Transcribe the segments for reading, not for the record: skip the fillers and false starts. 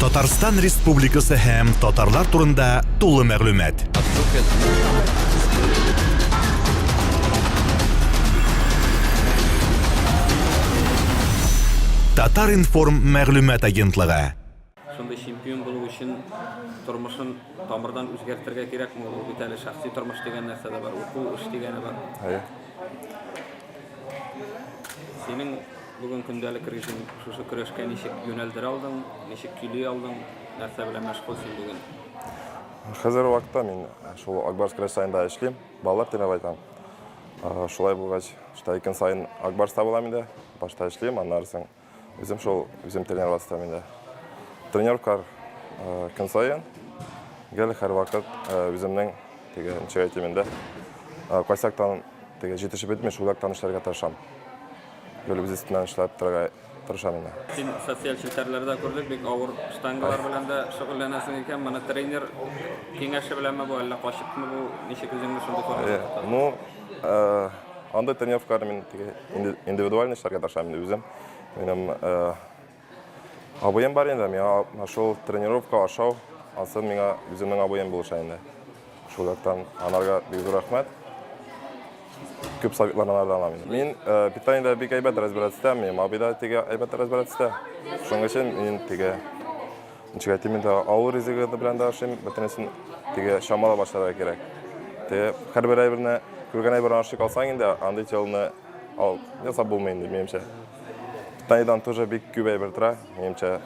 Татарстан Республикасы һәм татарлар турында тулы мәгълүмат. Татар информ мәгълүмат агентлыгы. Шундай чемпион булу өчен тормышын тамырдан үзгәртергә кирәкме? Ул бит әле шәхси тормыш дигән нәрсә дә бар, уку эш дигәне бар. Синең бүген көндәлек режим шушы көрәшкә ничек юнәлдерә алдың, ничек көйли алдың, нәрсә белән мәшгульсың бүген? Хәзер вакытта мин шул Акбарс көрәш сайында эшлим, балалар тренер айтам. Шулай булгач, икән сайын Акбарста булам инде, башта эшлим, аннан соң үзем тренер вастам инде. Тренировкалар көн сайын гел һәр вакыт үземнең теге ничек әйтим инде, кайсактан теге җитешеп бетмеш шулактан эшләргә тырышам. Гел үз өстеннән эшләп торырга тырышам инде. Син социаль челтәрләрдә күрдек, бик авыр штангалар белән дә шөгыльләнәсең икән. Моны тренер киңәше беләнме бу, әллә качыпмы бу? Ничек үзеңне шундый формада? Анда тренировкалар мин теге индивидуаль эшләргә тырышам инде үзем. Минем абыем бар инде, миңа шул тренировка ашау, ансын миңа үземнең абыем булыша инде. Шулактан анарга бик зур рәхмәт. Күп советларны алам инде. Мин питаниедә бик әйбәт разбираться итәм, минем абыйда теге әйбәт разбираться итә. Шуның өчен мин теге ничек әйтим инде, авыр ризыгы белән дә ашыйм, бөтенесен теге шамала башларга кирәк. Теге һәрбер әйберне күргән әйберне ашый калсаң инде, андый телны ал, ясап булмый инде, минемчә. Питаниедан тоже бик күп әйбер тора, минемчә.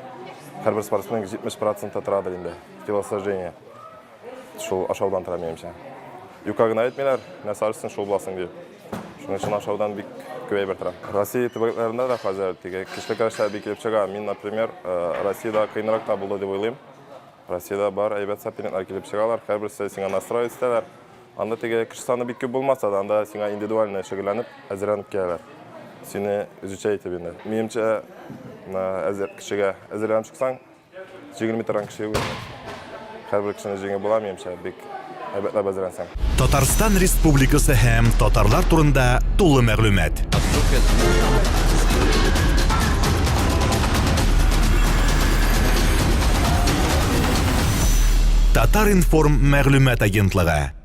Һәрбер спортсмен 70% торадыр инде телосложение. Шул ашаудан тора минемчә. Юкка гына әйтмиләр, нәрсә алсаң шул буласың дип. Шуның өчен ашаудан бик күп әйбер тора. Россия төбәкләрендә дә хәзер теге кичлек көрәшләр бик килеп чыга. Мин, например, Россиядә кыенрак та булды дип уйлыйм. Россиядә бар әйбәт соперниклар килеп чыгалар, һәрберсе сиңа настроить итәләр. Анда теге кеше саны бик күп булмаса да, анда сиңа индивидуаль шөгыльләнеп, әзерләнеп киләләр. Сине үзүчә итеп инде. Минемчә, кешегә әзерләнеп чыксаң, 20 торган кеше юк. Һәрбер кешене җиңеп була, минемчә, бик әйбәтләп әзерләнсәң. Татарстан Республикасы һәм татарлар турында тулы мәгълүмат. Татар информ мәгълүмат агентлыгы.